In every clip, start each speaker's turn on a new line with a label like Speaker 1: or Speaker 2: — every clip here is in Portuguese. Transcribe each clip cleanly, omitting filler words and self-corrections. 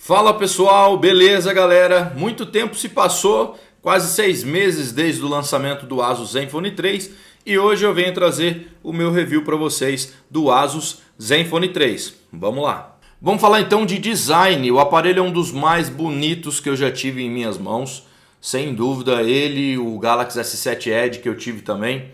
Speaker 1: Fala pessoal, beleza galera? Muito tempo se passou, quase 6 meses desde o lançamento do Asus Zenfone 3 e hoje eu venho trazer o meu review para vocês do Asus Zenfone 3. Vamos lá! Vamos falar então de design. O aparelho é um dos mais bonitos que eu já tive em minhas mãos, sem dúvida. Ele, o Galaxy S7 Edge que eu tive também,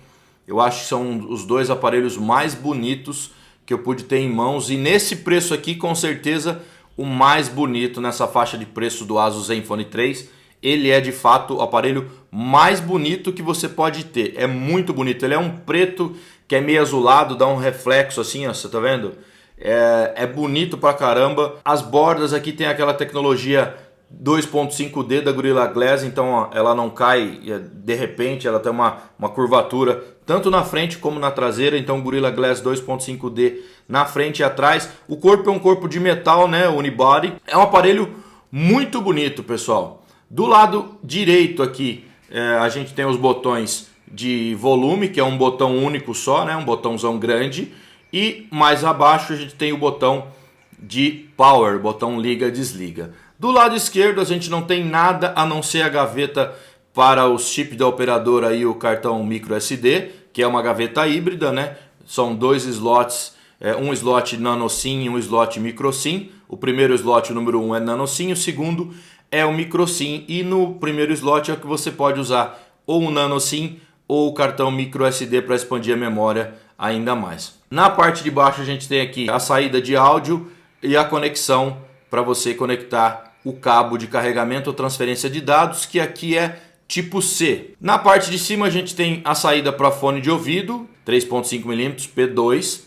Speaker 1: eu acho que são os dois aparelhos mais bonitos que eu pude ter em mãos e nesse preço aqui com certeza o mais bonito nessa faixa de preço do Asus Zenfone 3. Ele é de fato o aparelho mais bonito que você pode ter. É muito bonito. Ele é um preto que é meio azulado, dá um reflexo assim, ó, você tá vendo? É bonito pra caramba. As bordas aqui tem aquela tecnologia 2.5D da Gorilla Glass, então ó, ela não cai de repente, ela tem uma curvatura tanto na frente como na traseira, então Gorilla Glass 2.5D na frente e atrás. O corpo é um corpo de metal, né, unibody. É um aparelho muito bonito, pessoal. Do lado direito aqui a gente tem os botões de volume, que é um botão único só, né, um botãozão grande, e mais abaixo a gente tem o botão de power, botão liga-desliga. Do lado esquerdo a gente não tem nada a não ser a gaveta para os chips da operadora e o cartão micro SD, que é uma gaveta híbrida, né? São dois slots, um slot nano SIM e um slot micro SIM. O primeiro slot, o número 1, é nano SIM, o segundo é o micro SIM, e no primeiro slot é o que você pode usar ou o nano SIM ou o cartão micro SD para expandir a memória ainda mais. Na parte de baixo a gente tem aqui a saída de áudio e a conexão para você conectar o cabo de carregamento ou transferência de dados, que aqui é tipo C. Na parte de cima a gente tem a saída para fone de ouvido, 3.5mm P2,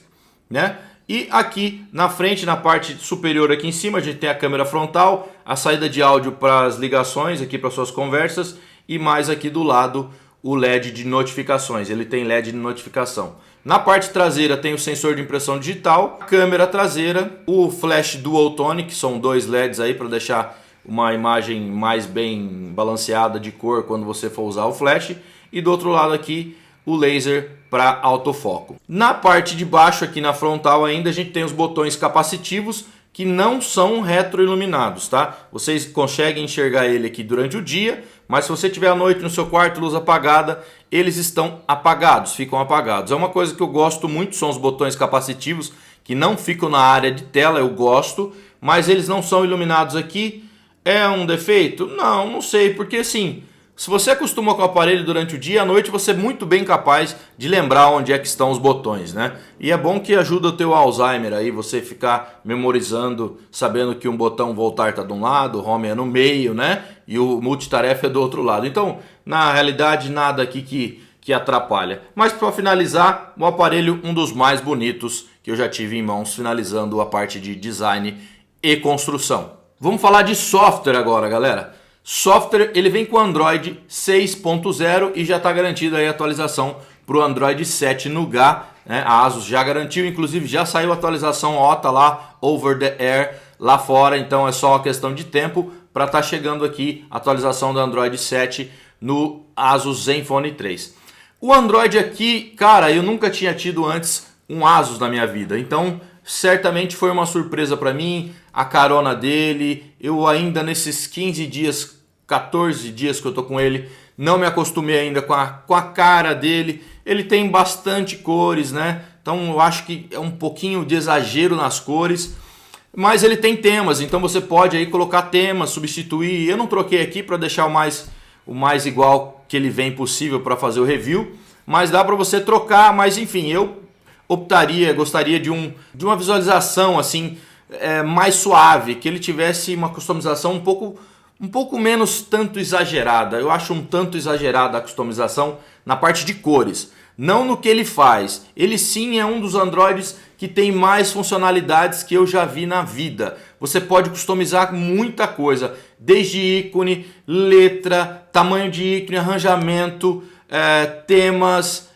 Speaker 1: né? E aqui na frente, na parte superior aqui em cima, a gente tem a câmera frontal, a saída de áudio para as ligações, aqui para suas conversas, e mais aqui do lado o LED de notificações. Ele tem LED de notificação. Na parte traseira tem o sensor de impressão digital, a câmera traseira, o flash dual tone, que são dois LEDs aí para deixar uma imagem mais bem balanceada de cor quando você for usar o flash, e do outro lado aqui o laser para autofoco. Na parte de baixo aqui na frontal ainda a gente tem os botões capacitivos que não são retroiluminados, tá? Vocês conseguem enxergar ele aqui durante o dia, mas se você tiver à noite no seu quarto, luz apagada, eles estão apagados, ficam apagados. É uma coisa que eu gosto muito, são os botões capacitivos que não ficam na área de tela, eu gosto, mas eles não são iluminados aqui. É um defeito? Não, não sei, porque assim, se você acostuma com o aparelho durante o dia, à noite você é muito bem capaz de lembrar onde é que estão os botões, né? E é bom que ajuda o teu Alzheimer aí, você ficar memorizando, sabendo que um botão voltar está de um lado, o home é no meio, né? E o multitarefa é do outro lado. Então, na realidade, nada aqui que atrapalha. Mas para finalizar, o aparelho um dos mais bonitos que eu já tive em mãos, finalizando a parte de design e construção. Vamos falar de software agora, galera. Software, ele vem com o Android 6.0 e já está garantida aí a atualização para o Android 7 Nougat, né? A Asus já garantiu, inclusive já saiu a atualização OTA lá, over the air, lá fora, então é só uma questão de tempo para estar chegando aqui a atualização do Android 7 no Asus Zenfone 3. O Android aqui, cara, eu nunca tinha tido antes um Asus na minha vida, então certamente foi uma surpresa para mim, a carona dele. Eu ainda nesses 15 dias, 14 dias que eu tô com ele, não me acostumei ainda com a cara dele. Ele tem bastante cores, né? Então eu acho que é um pouquinho de exagero nas cores, mas ele tem temas, então você pode aí colocar temas, substituir. Eu não troquei aqui para deixar o mais igual que ele vem possível para fazer o review, mas dá para você trocar. Mas enfim, eu gostaria de uma visualização assim mais suave, que ele tivesse uma customização um pouco menos tanto exagerada. Eu acho um tanto exagerada a customização na parte de cores, não no que ele faz. Ele sim é um dos Androids que tem mais funcionalidades que eu já vi na vida. Você pode customizar muita coisa, desde ícone, letra, tamanho de ícone, arranjamento, temas,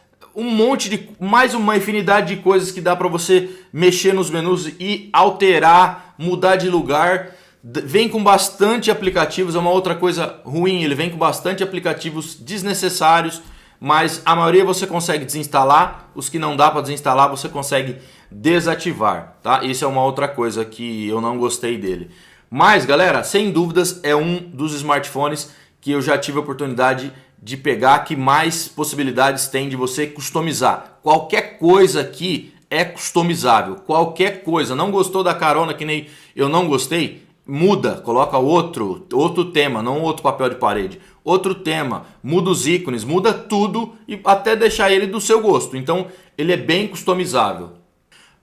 Speaker 1: mais uma infinidade de coisas que dá para você mexer nos menus e alterar, mudar de lugar. Vem com bastante aplicativos, é uma outra coisa ruim, ele vem com bastante aplicativos desnecessários, mas a maioria você consegue desinstalar, os que não dá para desinstalar você consegue desativar, tá? Isso é uma outra coisa que eu não gostei dele. Mas, galera, sem dúvidas é um dos smartphones que eu já tive a oportunidade de pegar, que mais possibilidades tem de você customizar. Qualquer coisa aqui é customizável, qualquer coisa. Não gostou da carona, que nem eu não gostei? Muda, coloca outro tema, não outro papel de parede. Outro tema, muda os ícones, muda tudo e até deixar ele do seu gosto. Então ele é bem customizável.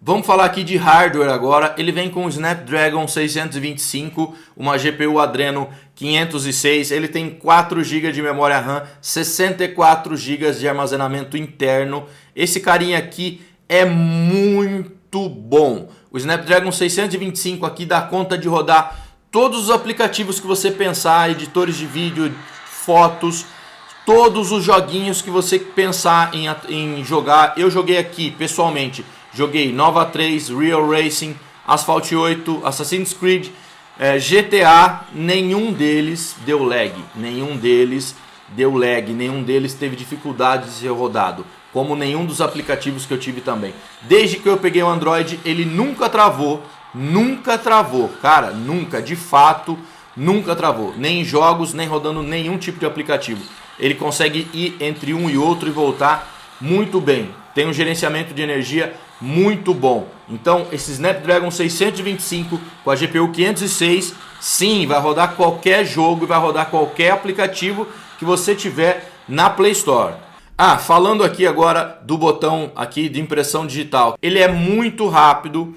Speaker 1: Vamos falar aqui de hardware agora. Ele vem com o Snapdragon 625, uma GPU Adreno 506. Ele tem 4 GB de memória RAM, 64 GB de armazenamento interno. Esse carinha aqui é muito bom. O Snapdragon 625 aqui dá conta de rodar todos os aplicativos que você pensar, editores de vídeo, fotos, todos os joguinhos que você pensar em jogar. Eu joguei aqui pessoalmente. Joguei Nova 3, Real Racing, Asphalt 8, Assassin's Creed, GTA, nenhum deles deu lag, nenhum deles teve dificuldade de ser rodado, como nenhum dos aplicativos que eu tive também. Desde que eu peguei o Android, ele nunca travou, cara, nunca, de fato, nunca travou, nem em jogos, nem rodando nenhum tipo de aplicativo. Ele consegue ir entre um e outro e voltar muito bem. Tem um gerenciamento de energia muito bom. Então, esse Snapdragon 625 com a GPU 506, sim, vai rodar qualquer jogo e vai rodar qualquer aplicativo que você tiver na Play Store. Falando aqui agora do botão aqui de impressão digital. Ele é muito rápido,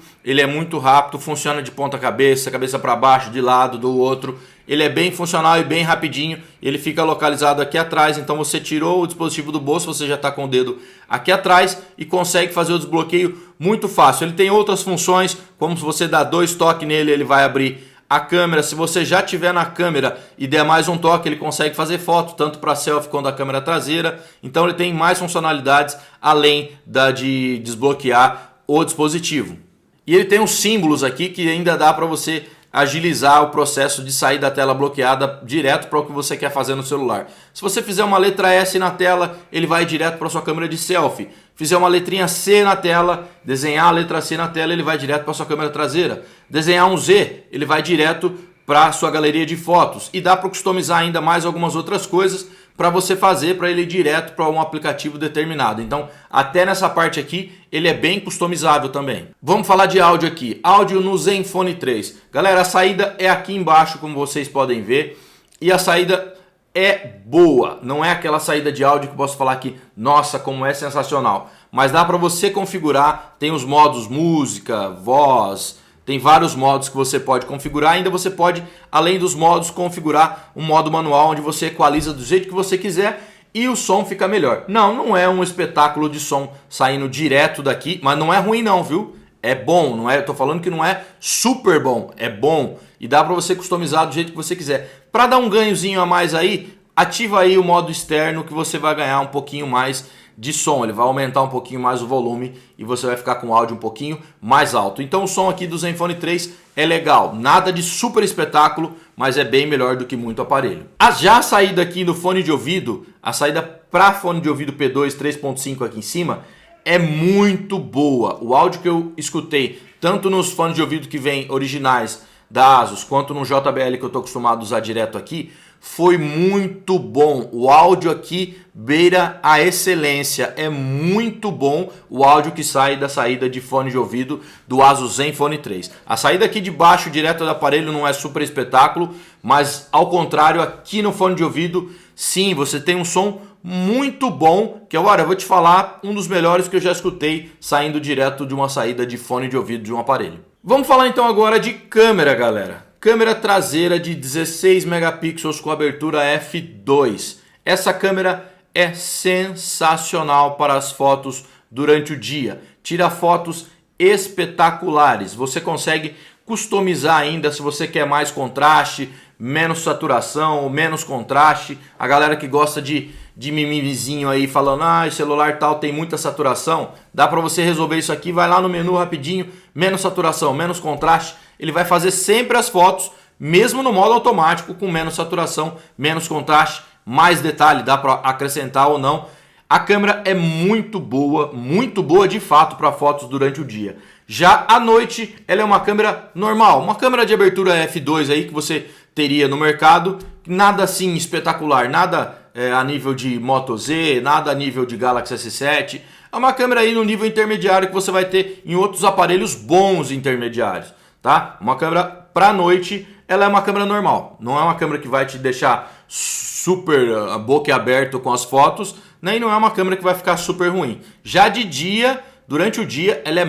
Speaker 1: funciona de ponta cabeça, cabeça para baixo, de lado, do outro. Ele é bem funcional e bem rapidinho. Ele fica localizado aqui atrás, então você tirou o dispositivo do bolso, você já está com o dedo aqui atrás e consegue fazer o desbloqueio muito fácil. Ele tem outras funções, como se você dar 2 toques nele, ele vai abrir a câmera. Se você já tiver na câmera e der mais um toque, ele consegue fazer foto, tanto para selfie quanto a câmera traseira. Então ele tem mais funcionalidades além da de desbloquear o dispositivo. E ele tem uns símbolos aqui que ainda dá para você agilizar o processo de sair da tela bloqueada direto para o que você quer fazer no celular. Se você fizer uma letra S na tela, ele vai direto para sua câmera de selfie. Fizer uma letrinha C na tela, desenhar a letra C na tela, ele vai direto para sua câmera traseira. Desenhar um Z, ele vai direto para a sua galeria de fotos. E dá para customizar ainda mais algumas outras coisas para você fazer para ele ir direto para um aplicativo determinado. Então, até nessa parte aqui, ele é bem customizável também. Vamos falar de áudio aqui. Áudio no Zenfone 3. Galera, a saída é aqui embaixo, como vocês podem ver. E a saída é boa. Não é aquela saída de áudio que eu posso falar que, nossa, como é sensacional. Mas dá para você configurar. Tem os modos música, voz. Tem vários modos que você pode configurar. Ainda você pode, além dos modos, configurar um modo manual onde você equaliza do jeito que você quiser e o som fica melhor. Não é um espetáculo de som saindo direto daqui, mas não é ruim não, viu? É bom, não é? Eu tô falando que não é super bom, é bom e dá para você customizar do jeito que você quiser. Para dar um ganhozinho a mais aí, ativa aí o modo externo que você vai ganhar um pouquinho mais de som, ele vai aumentar um pouquinho mais o volume e você vai ficar com o áudio um pouquinho mais alto. Então o som aqui do Zenfone 3 é legal, nada de super espetáculo, mas é bem melhor do que muito aparelho. Já a saída aqui no fone de ouvido, a saída para fone de ouvido P2 3.5 aqui em cima, é muito boa. O áudio que eu escutei, tanto nos fones de ouvido que vem originais da Asus, quanto no JBL que eu estou acostumado a usar direto aqui, foi muito bom. O áudio aqui beira a excelência. É muito bom o áudio que sai da saída de fone de ouvido do Asus Zenfone 3. A saída aqui de baixo, direto do aparelho, não é super espetáculo, mas ao contrário, aqui no fone de ouvido, sim, você tem um som muito bom, que agora eu vou te falar, um dos melhores que eu já escutei saindo direto de uma saída de fone de ouvido de um aparelho. Vamos falar então agora de câmera, galera. Câmera traseira de 16 megapixels com abertura f2. Essa câmera é sensacional para as fotos durante o dia. Tira fotos espetaculares. Você consegue customizar ainda se você quer mais contraste, menos saturação ou menos contraste. A galera que gosta de mimimizinho aí falando, o celular tal tem muita saturação, dá para você resolver isso aqui, vai lá no menu rapidinho, menos saturação, menos contraste, ele vai fazer sempre as fotos, mesmo no modo automático, com menos saturação, menos contraste, mais detalhe, dá para acrescentar ou não. A câmera é muito boa de fato para fotos durante o dia. Já à noite, ela é uma câmera normal, uma câmera de abertura f2 aí que você teria no mercado, nada assim espetacular, nada a nível de Moto Z, nada a nível de Galaxy S7, é uma câmera aí no nível intermediário que você vai ter em outros aparelhos bons intermediários, tá? Uma câmera para noite, ela é uma câmera normal, não é uma câmera que vai te deixar super boca aberta com as fotos, nem não é uma câmera que vai ficar super ruim. Já de dia, durante o dia, ela é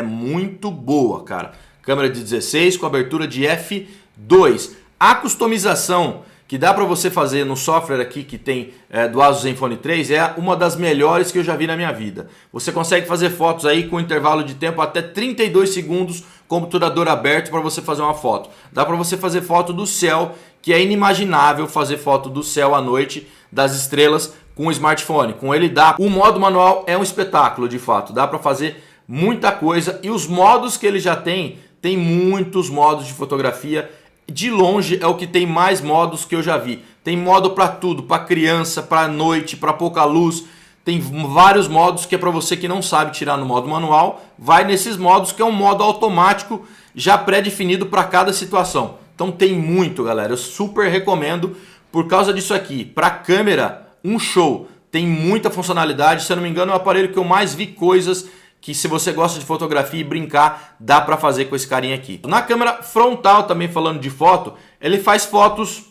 Speaker 1: muito boa, cara. Câmera de 16 com abertura de f2. A customização que dá para você fazer no software aqui que tem do Asus Zenfone 3 é uma das melhores que eu já vi na minha vida. Você consegue fazer fotos aí com intervalo de tempo até 32 segundos com o obturador aberto para você fazer uma foto. Dá para você fazer foto do céu, que é inimaginável fazer foto do céu à noite, das estrelas, com o smartphone. Com ele dá. O modo manual é um espetáculo de fato, dá para fazer muita coisa e os modos que ele já tem muitos modos de fotografia. De longe é o que tem mais modos que eu já vi. Tem modo para tudo, para criança, para noite, para pouca luz. Tem vários modos que é para você que não sabe tirar no modo manual. Vai nesses modos que é um modo automático já pré-definido para cada situação. Então tem muito, galera. Eu super recomendo por causa disso aqui. Para câmera, um show. Tem muita funcionalidade. Se eu não me engano, é o aparelho que eu mais vi coisas que se você gosta de fotografia e brincar, dá para fazer com esse carinha aqui. Na câmera frontal, também falando de foto, ele faz fotos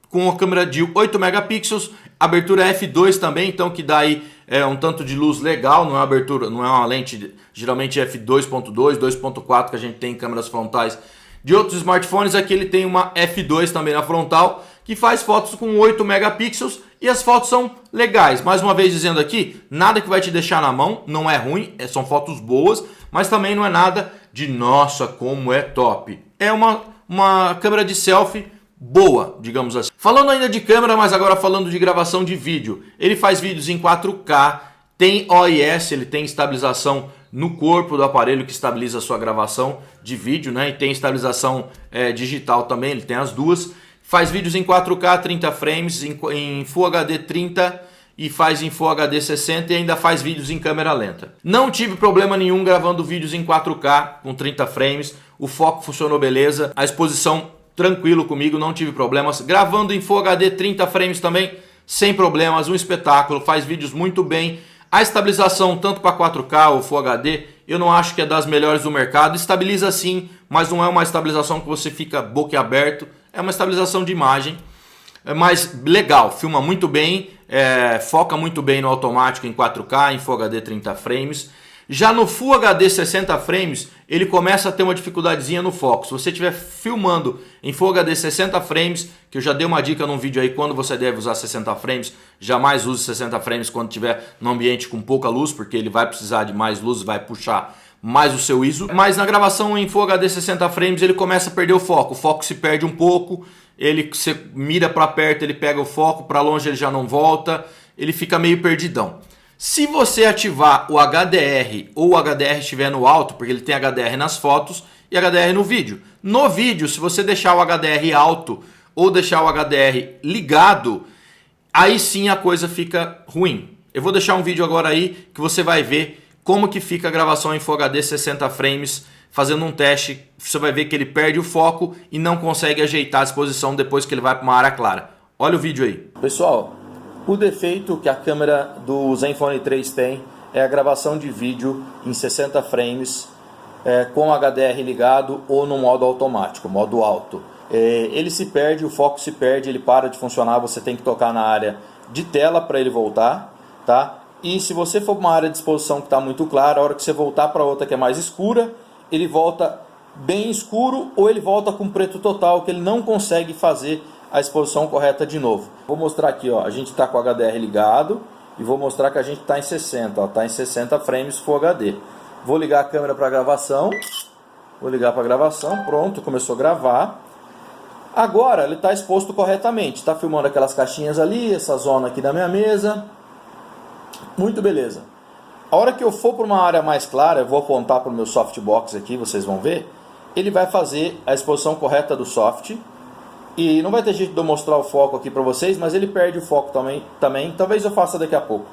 Speaker 1: com a câmera de 8 megapixels, abertura f2 também, então que dá aí um tanto de luz legal, não é abertura, não é uma lente geralmente f2.2, 2.4 que a gente tem em câmeras frontais de outros smartphones. Aqui ele tem uma f2 também na frontal, que faz fotos com 8 megapixels e as fotos são legais. Mais uma vez dizendo aqui, nada que vai te deixar na mão, não é ruim, são fotos boas, mas também não é nada de nossa, como é top. É uma câmera de selfie boa, digamos assim. Falando ainda de câmera, mas agora falando de gravação de vídeo. Ele faz vídeos em 4K, tem OIS, ele tem estabilização no corpo do aparelho que estabiliza a sua gravação de vídeo, né? E tem estabilização digital também, ele tem as duas. Faz vídeos em 4K 30 frames, em Full HD 30 e faz em Full HD 60 e ainda faz vídeos em câmera lenta. Não tive problema nenhum gravando vídeos em 4K com 30 frames, o foco funcionou beleza, a exposição tranquilo comigo, não tive problemas. Gravando em Full HD 30 frames também, sem problemas, um espetáculo, faz vídeos muito bem. A estabilização tanto para 4K ou Full HD, eu não acho que é das melhores do mercado. Estabiliza sim, mas não é uma estabilização que você fica boca aberto. É uma estabilização de imagem, mas legal, filma muito bem, foca muito bem no automático em 4K, em Full HD 30 frames. Já no Full HD 60 frames, ele começa a ter uma dificuldadezinha no foco. Se você estiver filmando em Full HD 60 frames, que eu já dei uma dica num vídeo aí quando você deve usar 60 frames, jamais use 60 frames quando estiver num ambiente com pouca luz, porque ele vai precisar de mais luz e vai puxar mais o seu ISO. Mas na gravação em Full HD 60 frames ele começa a perder o foco se perde um pouco, você mira para perto, ele pega o foco, para longe ele já não volta, ele fica meio perdidão. Se você ativar o HDR ou o HDR estiver no alto, porque ele tem HDR nas fotos e HDR no vídeo. No vídeo, se você deixar o HDR alto ou deixar o HDR ligado, aí sim a coisa fica ruim. Eu vou deixar um vídeo agora aí que você vai ver como que fica a gravação em Full HD 60 frames, fazendo um teste. Você vai ver que ele perde o foco e não consegue ajeitar a exposição depois que ele vai para uma área clara. Olha o vídeo aí. Pessoal, o defeito que a câmera do Zenfone 3 tem é a gravação de vídeo em 60 frames com HDR ligado ou no modo automático, modo alto. Ele se perde, o foco se perde, ele para de funcionar, você tem que tocar na área de tela para ele voltar, tá? E se você for para uma área de exposição que está muito clara, a hora que você voltar para outra que é mais escura, ele volta bem escuro ou ele volta com preto total, que ele não consegue fazer a exposição correta de novo. Vou mostrar aqui, ó, a gente está com o HDR ligado e vou mostrar que a gente está em 60, está em 60 frames Full HD. Vou ligar a câmera para gravação, pronto, começou a gravar. Agora ele está exposto corretamente, está filmando aquelas caixinhas ali, essa zona aqui da minha mesa, muito beleza. A hora que eu for para uma área mais clara, eu vou apontar para o meu softbox aqui, vocês vão ver, ele vai fazer a exposição correta do soft. E não vai ter jeito de eu mostrar o foco aqui para vocês, mas ele perde o foco também. Talvez eu faça daqui a pouco.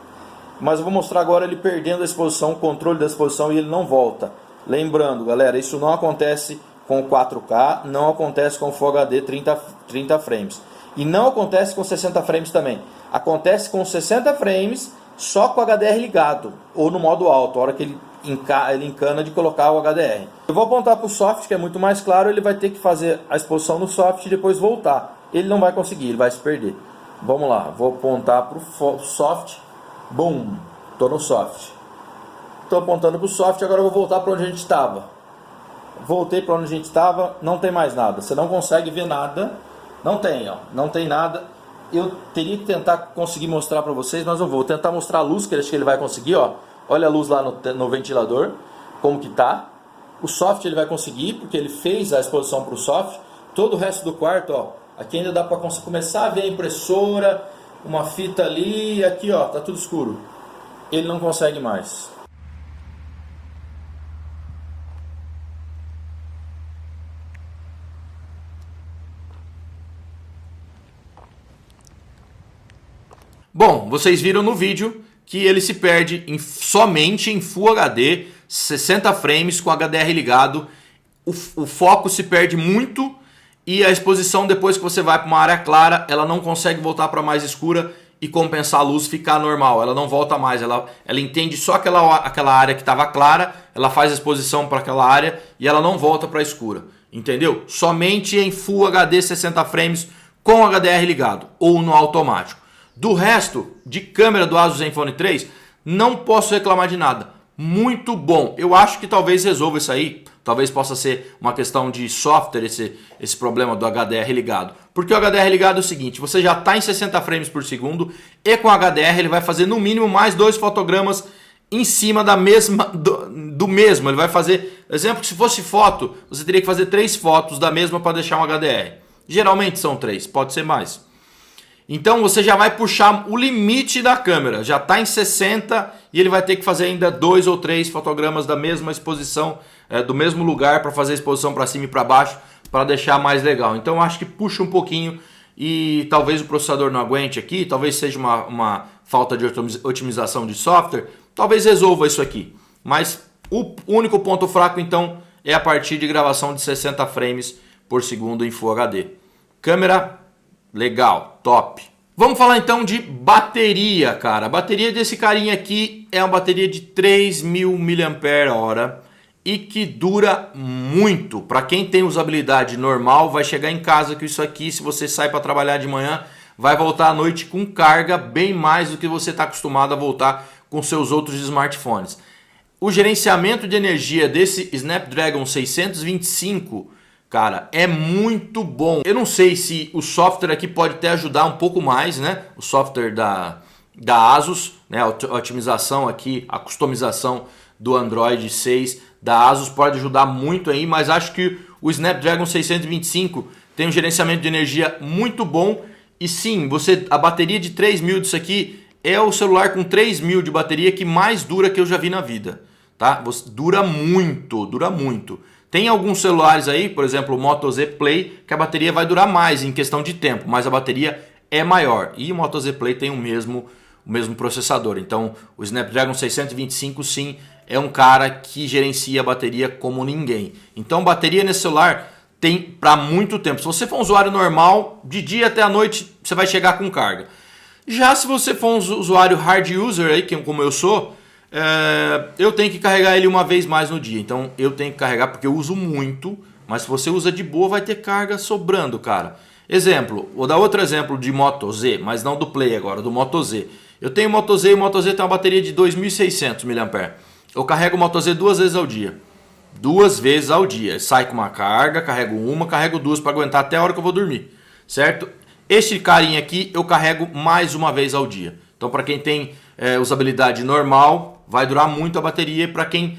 Speaker 1: Mas eu vou mostrar agora ele perdendo a exposição, o controle da exposição, e ele não volta. Lembrando, galera, isso não acontece com o 4K, não acontece com o Full HD 30 frames. E não acontece com 60 frames também. Acontece com 60 frames só com o HDR ligado, ou no modo alto, a hora que ele encana de colocar o HDR. Eu vou apontar para o soft, que é muito mais claro, ele vai ter que fazer a exposição no soft e depois voltar. Ele não vai conseguir, ele vai se perder. Vamos lá, vou apontar para o soft. Boom, estou no soft. Estou apontando para o soft, agora eu vou voltar para onde a gente estava. Voltei para onde a gente estava, não tem mais nada. Você não consegue ver nada. Não tem, ó, não tem nada. Eu teria que tentar conseguir mostrar para vocês, mas eu vou tentar mostrar a luz, que acho que ele vai conseguir, ó. Olha a luz lá no ventilador, como que tá. O soft ele vai conseguir, porque ele fez a exposição para o soft. Todo o resto do quarto, ó, aqui ainda dá para começar a ver a impressora, uma fita ali, e aqui, ó, tá tudo escuro. Ele não consegue mais. Bom, vocês viram no vídeo que ele se perde somente em Full HD, 60 frames com HDR ligado. O foco se perde muito e a exposição, depois que você vai para uma área clara, ela não consegue voltar para mais escura e compensar a luz, ficar normal. Ela não volta mais, ela entende só aquela área que estava clara, ela faz a exposição para aquela área e ela não volta para a escura. Entendeu? Somente em Full HD 60 frames com HDR ligado ou no automático. Do resto, de câmera do Asus Zenfone 3, não posso reclamar de nada. Muito bom. Eu acho que talvez resolva isso aí. Talvez possa ser uma questão de software esse problema do HDR ligado. Porque o HDR ligado é o seguinte, você já está em 60 frames por segundo e com HDR ele vai fazer no mínimo mais 2 fotogramas em cima da mesma, do mesmo. Ele vai fazer, exemplo, que se fosse foto, você teria que fazer 3 fotos da mesma para deixar um HDR. Geralmente são 3, pode ser mais. Então você já vai puxar o limite da câmera, já está em 60 e ele vai ter que fazer ainda 2 ou 3 fotogramas da mesma exposição, do mesmo lugar para fazer a exposição para cima e para baixo, para deixar mais legal. Então eu acho que puxa um pouquinho e talvez o processador não aguente aqui, talvez seja uma falta de otimização de software, talvez resolva isso aqui. Mas o único ponto fraco então é a partir de gravação de 60 frames por segundo em Full HD. Câmera legal, top. Vamos falar então de bateria, cara. A bateria desse carinha aqui é uma bateria de 3.000 mAh e que dura muito. Para quem tem usabilidade normal, vai chegar em casa com isso aqui, se você sai para trabalhar de manhã, vai voltar à noite com carga bem mais do que você está acostumado a voltar com seus outros smartphones. O gerenciamento de energia desse Snapdragon 625, cara, é muito bom. Eu não sei se o software aqui pode até ajudar um pouco mais, né? O software da Asus, né? A otimização aqui, a customização do Android 6 da Asus pode ajudar muito aí, mas acho que o Snapdragon 625 tem um gerenciamento de energia muito bom. E sim, a bateria de 3.000 disso aqui é o celular com 3.000 de bateria que mais dura que eu já vi na vida, tá? Dura muito, dura muito. Tem alguns celulares aí, por exemplo o Moto Z Play, que a bateria vai durar mais em questão de tempo, mas a bateria é maior. E o Moto Z Play tem o mesmo processador. Então o Snapdragon 625 sim é um cara que gerencia a bateria como ninguém. Então bateria nesse celular tem para muito tempo. Se você for um usuário normal, de dia até a noite você vai chegar com carga. Já se você for um usuário hard user, aí, como eu sou, eu tenho que carregar ele uma vez mais no dia. Então eu tenho que carregar porque eu uso muito, mas se você usa de boa vai ter carga sobrando, cara. Exemplo, vou dar outro exemplo de Moto Z, mas não do Play agora, do Moto Z. Eu tenho Moto Z e o Moto Z tem uma bateria de 2.600 mAh. Eu carrego o Moto Z 2 vezes ao dia. 2 vezes ao dia. Sai com uma carga, carrego uma, carrego 2 para aguentar até a hora que eu vou dormir. Certo? Este carinha aqui eu carrego mais uma vez ao dia. Então para quem tem usabilidade normal, vai durar muito a bateria. Para quem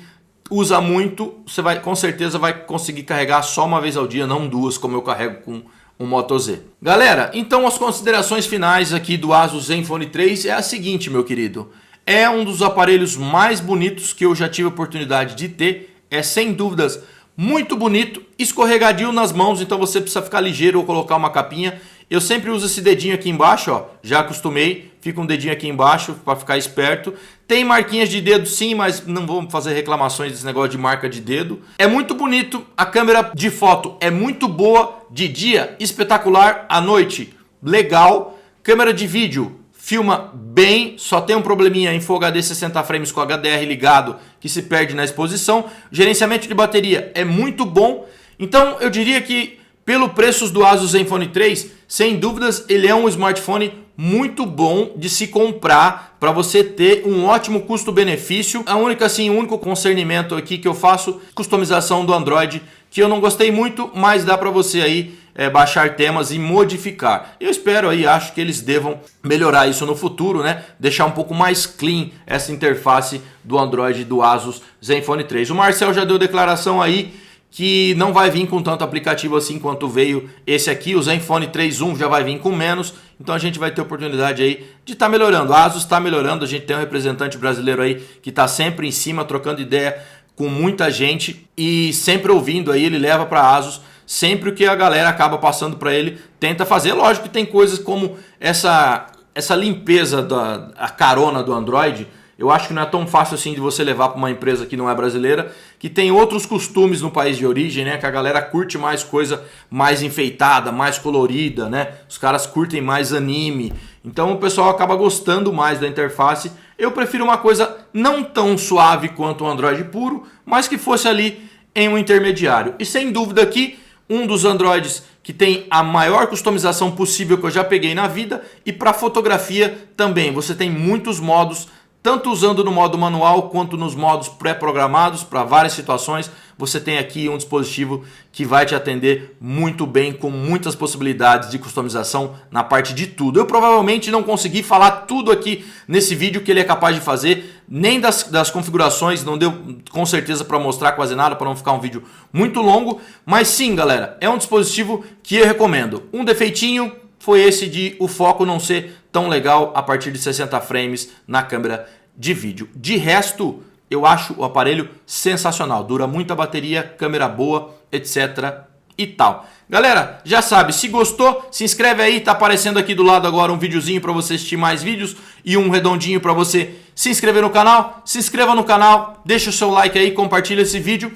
Speaker 1: usa muito, você com certeza vai conseguir carregar só uma vez ao dia, não 2 como eu carrego com o Moto Z. Galera, então as considerações finais aqui do Asus Zenfone 3 é a seguinte, meu querido. É um dos aparelhos mais bonitos que eu já tive a oportunidade de ter. É sem dúvidas muito bonito, escorregadio nas mãos, então você precisa ficar ligeiro ou colocar uma capinha. Eu sempre uso esse dedinho aqui embaixo, ó, já acostumei, fica um dedinho aqui embaixo para ficar esperto. Tem marquinhas de dedo sim, mas não vou fazer reclamações desse negócio de marca de dedo. É muito bonito, a câmera de foto é muito boa de dia, espetacular, à noite, legal. Câmera de vídeo filma bem, só tem um probleminha em Full HD 60 frames com HDR ligado que se perde na exposição. Gerenciamento de bateria é muito bom, então eu diria que pelo preço do Asus Zenfone 3, sem dúvidas ele é um smartphone muito bom de se comprar para você ter um ótimo custo-benefício. O único concernimento aqui que eu faço, customização do Android, que eu não gostei muito, mas dá para você aí baixar temas e modificar. Eu espero aí, acho que eles devam melhorar isso no futuro, né? Deixar um pouco mais clean essa interface do Android do Asus Zenfone 3. O Marcel já deu declaração aí que não vai vir com tanto aplicativo assim quanto veio esse aqui. O Zenfone 3.1 já vai vir com menos, então a gente vai ter oportunidade aí de estar melhorando. A Asus está melhorando, a gente tem um representante brasileiro aí que está sempre em cima, trocando ideia com muita gente e sempre ouvindo aí, ele leva para a Asus sempre o que a galera acaba passando para ele, tenta fazer. Lógico que tem coisas como essa limpeza da carona do Android. Eu acho que não é tão fácil assim de você levar para uma empresa que não é brasileira, que tem outros costumes no país de origem, né? Que a galera curte mais coisa mais enfeitada, mais colorida, né? Os caras curtem mais anime. Então o pessoal acaba gostando mais da interface. Eu prefiro uma coisa não tão suave quanto o Android puro, mas que fosse ali em um intermediário. E sem dúvida aqui, um dos Androids que tem a maior customização possível que eu já peguei na vida. E para fotografia também, você tem muitos modos, tanto usando no modo manual quanto nos modos pré-programados para várias situações. Você tem aqui um dispositivo que vai te atender muito bem, com muitas possibilidades de customização na parte de tudo. Eu provavelmente não consegui falar tudo aqui nesse vídeo que ele é capaz de fazer, nem das configurações, não deu com certeza para mostrar quase nada, para não ficar um vídeo muito longo. Mas sim, galera, é um dispositivo que eu recomendo. Um defeitinho foi esse de o foco não ser tão legal a partir de 60 frames na câmera de vídeo. De resto, eu acho o aparelho sensacional. Dura muita bateria, câmera boa, etc. e tal. Galera, já sabe, se gostou, se inscreve aí. Tá aparecendo aqui do lado agora um videozinho para você assistir mais vídeos e um redondinho para você se inscrever no canal. Se inscreva no canal, deixa o seu like aí, compartilha esse vídeo.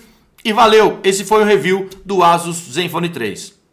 Speaker 1: E valeu, esse foi o review do Asus Zenfone 3.